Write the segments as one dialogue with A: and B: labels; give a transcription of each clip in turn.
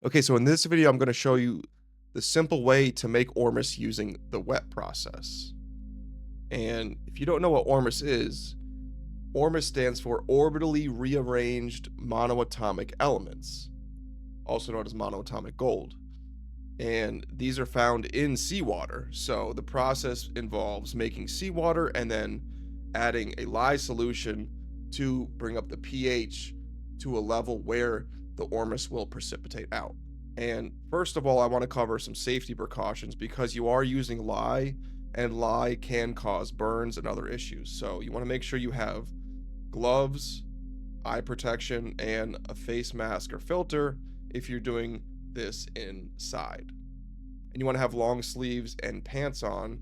A: Okay, so in this video, I'm going to show you the simple way to make ormus using the wet process. And if you don't know what ormus stands for orbitally rearranged monoatomic elements, also known as monoatomic gold. And these are found in seawater. So the process involves making seawater and then adding a lye solution to bring up the pH to a level where the ormus will precipitate out. And first of all, I want to cover some safety precautions because you are using lye, and lye can cause burns and other issues. So you want to make sure you have gloves, eye protection, and a face mask or filter if you're doing this inside. And you want to have long sleeves and pants on,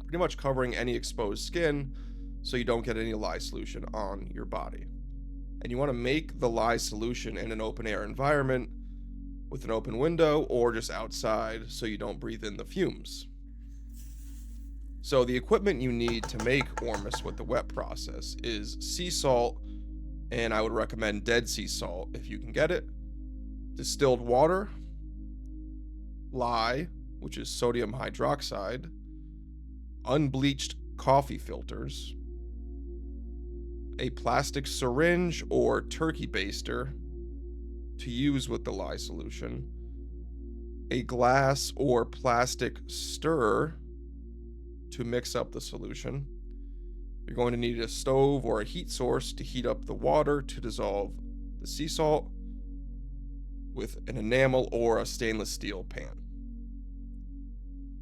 A: pretty much covering any exposed skin so you don't get any lye solution on your body. And you want to make the lye solution in an open air environment with an open window or just outside so you don't breathe in the fumes. So the equipment you need to make ormus with the wet process is sea salt, and I would recommend Dead Sea salt if you can get it, distilled water, lye, which is sodium hydroxide, unbleached coffee filters, a plastic syringe or turkey baster to use with the lye solution, a glass or plastic stirrer to mix up the solution. You're going to need a stove or a heat source to heat up the water to dissolve the sea salt with an enamel or a stainless steel pan.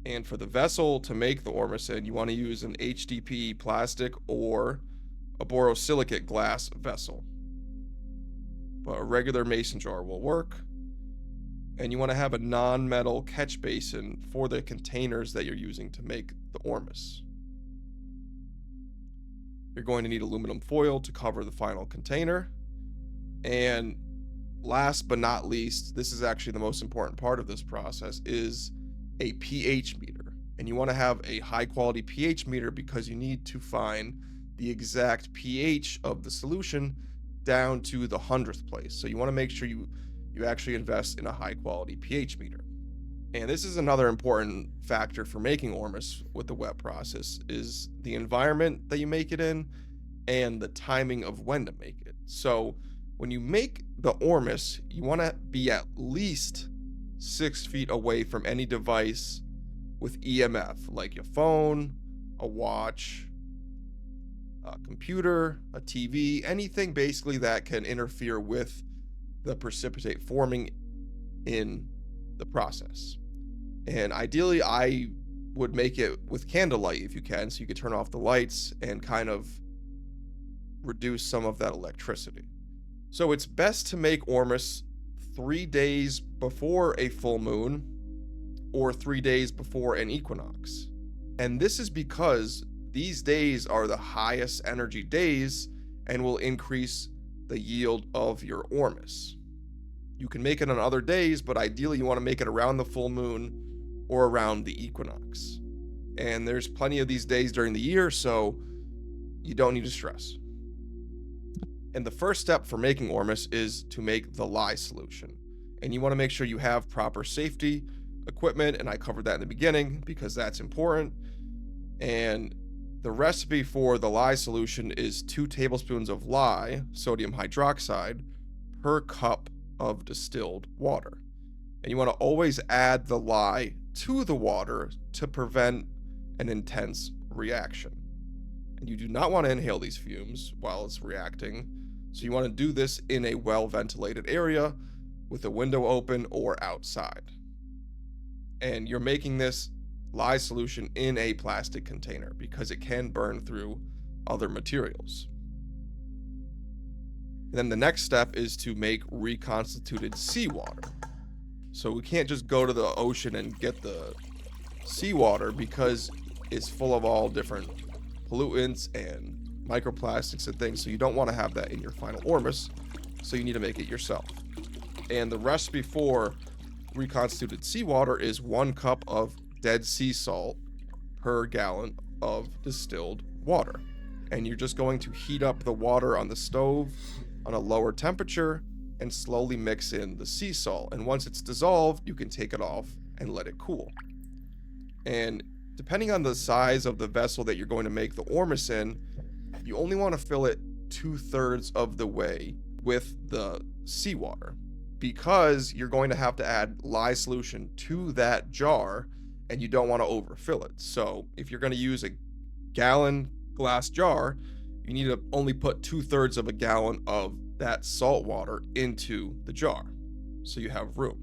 A: And for the vessel to make the ormus in, you want to use an HDPE plastic or a borosilicate glass vessel. But a regular mason jar will work. And you want to have a non-metal catch basin for the containers that you're using to make the ormus. You're going to need aluminum foil to cover the final container. And last but not least, this is actually the most important part of this process, is a pH meter. And you want to have a high quality pH meter because you need to find the exact pH of the solution down to the 100th place. So you want to make sure you actually invest in a high quality pH meter. And this is another important factor for making ormus with the wet process, is the environment that you make it in and the timing of when to make it. So when you make the ormus, you want to be at least 6 feet away from any device with EMF, like your phone, a watch, a computer, a TV, anything basically that can interfere with the precipitate forming in the process. And ideally, I would make it with candlelight if you can, so you could turn off the lights and kind of reduce some of that electricity. So it's best to make ormus 3 days before a full moon or 3 days before an equinox. And this is because these days are the highest energy days and will increase the yield of your ormus. You can make it on other days, but ideally you want to make it around the full moon or around the equinox. And there's plenty of these days during the year, so you don't need to stress. And the first step for making ormus is to make the lye solution. And you want to make sure you have proper safety equipment, and I covered that in the beginning because that's important. And the recipe for the lye solution is 2 tablespoons of lye, sodium hydroxide, per cup of distilled water. And you want to always add the lye to the water to prevent an intense reaction. And you do not want to inhale these fumes while it's reacting, so you want to do this in a well-ventilated area with a window open or outside. And you're making this lye solution in a plastic container because it can burn through other materials. And then the next step is to make reconstituted seawater. So we can't just go to the ocean and get the seawater because it's full of all different pollutants and microplastics and things, so you don't want to have that in your final ormus, so you need to make it yourself. And the recipe for reconstituted seawater is 1 cup of Dead Sea salt per gallon of distilled water. And you're just going to heat up the water on the stove on a lower temperature and slowly mix in the sea salt. And once it's dissolved, you can take it off and let it cool. And depending on the size of the vessel that you're going to make the ormis in, you only want to fill it 2/3 of the way with the seawater, because you're going to have to add lye solution to that jar and you don't want to overfill it. So if you're going to use a gallon glass jar, you need to only put 2/3 of a gallon of that salt water into the jar so you have room.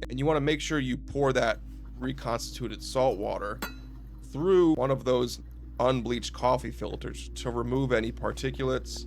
A: And you want to make sure you pour that reconstituted salt water through one of those unbleached coffee filters to remove any particulates.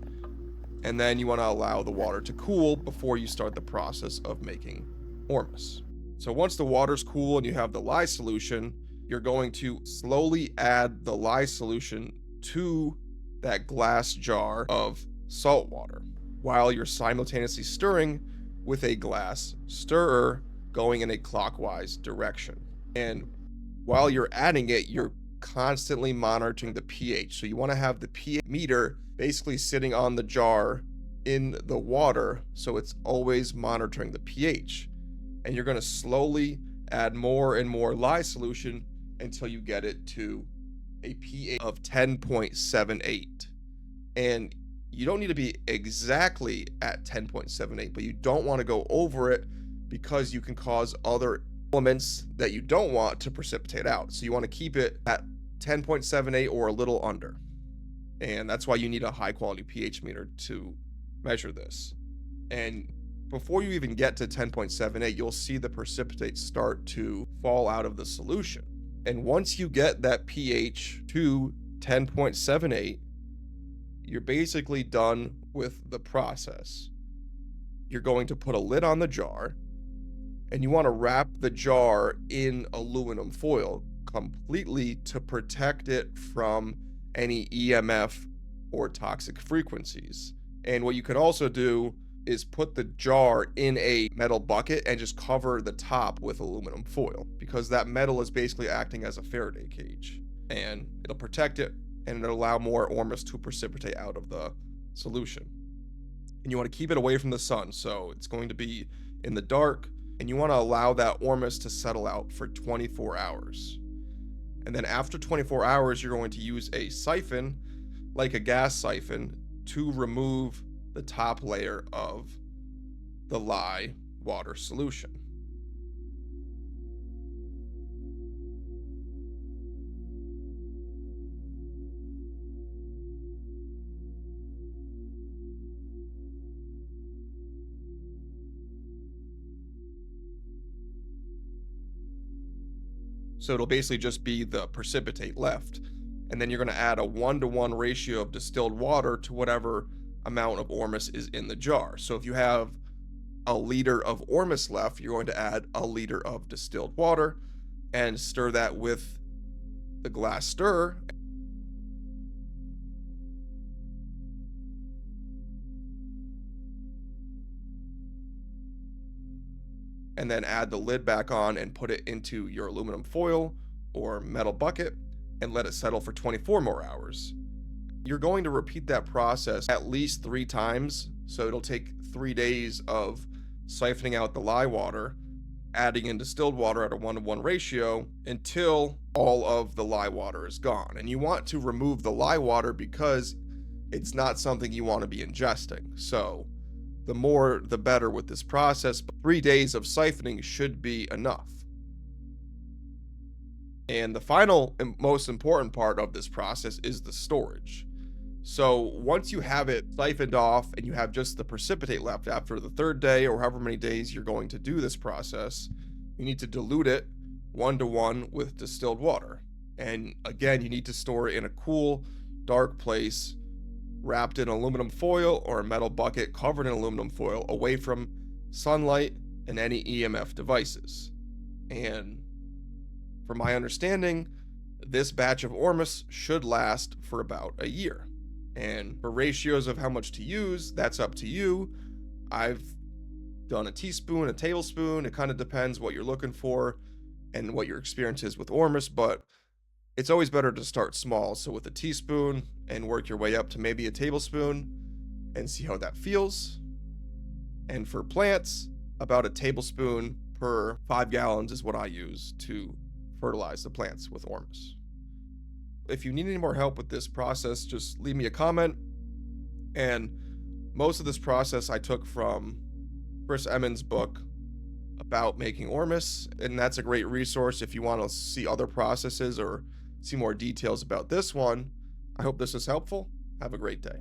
A: And then you want to allow the water to cool before you start the process of making ormis. So once the water's cool and you have the lye solution, you're going to slowly add the lye solution to that glass jar of salt water while you're simultaneously stirring with a glass stirrer going in a clockwise direction. And while you're adding it, you're constantly monitoring the pH. So you want to have the pH meter basically sitting on the jar in the water, so it's always monitoring the pH. And you're going to slowly add more and more lye solution until you get it to a pH of 10.78. And you don't need to be exactly at 10.78, but you don't want to go over it because you can cause other elements that you don't want to precipitate out. So you want to keep it at 10.78 or a little under. And that's why you need a high quality pH meter to measure this. And before you even get to 10.78, you'll see the precipitate start to fall out of the solution. And once you get that pH to 10.78, you're basically done with the process. You're going to put a lid on the jar, and you want to wrap the jar in aluminum foil completely to protect it from any EMF or toxic frequencies. And what you can also do is put the jar in a metal bucket and just cover the top with aluminum foil, because that metal is basically acting as a Faraday cage, and it'll protect it and it'll allow more ormis to precipitate out of the solution. And you want to keep it away from the sun, so it's going to be in the dark, and you want to allow that ormis to settle out for 24 hours. And then after 24 hours, you're going to use a siphon, like a gas siphon, to remove the top layer of the lye water solution. So it'll basically just be the precipitate left. And then you're going to add a 1-to-1 ratio of distilled water to whatever amount of ormis is in the jar. So if you have a liter of ormis left, you're going to add a liter of distilled water and stir that with the glass stirrer. And then add the lid back on and put it into your aluminum foil or metal bucket and let it settle for 24 more hours. You're going to repeat that process at least 3 times, so it'll take 3 days of siphoning out the lye water, adding in distilled water at a 1-to-1 ratio until all of the lye water is gone. And you want to remove the lye water because it's not something you want to be ingesting. So the more the better with this process, but 3 days of siphoning should be enough. And the final and most important part of this process is the storage. So once you have it siphoned off and you have just the precipitate left after the 3rd day or however many days you're going to do this process, you need to dilute it 1-to-1 with distilled water. And again, you need to store it in a cool, dark place, wrapped in aluminum foil or a metal bucket covered in aluminum foil, away from sunlight and any EMF devices. And from my understanding, this batch of ormis should last for about a year. And for ratios of how much to use, that's up to you. I've done a teaspoon, a tablespoon. It kind of depends what you're looking for and what your experience is with ormis, but it's always better to start small. So with a teaspoon and work your way up to maybe a tablespoon and see how that feels. And for plants, about a tablespoon per 5 gallons is what I use to fertilize the plants with Ormus. If you need any more help with this process, just leave me a comment. And most of this process I took from Chris Emmons' book about making Ormus, and that's a great resource if you want to see other processes or see more details about this one. I hope this is helpful. Have a great day.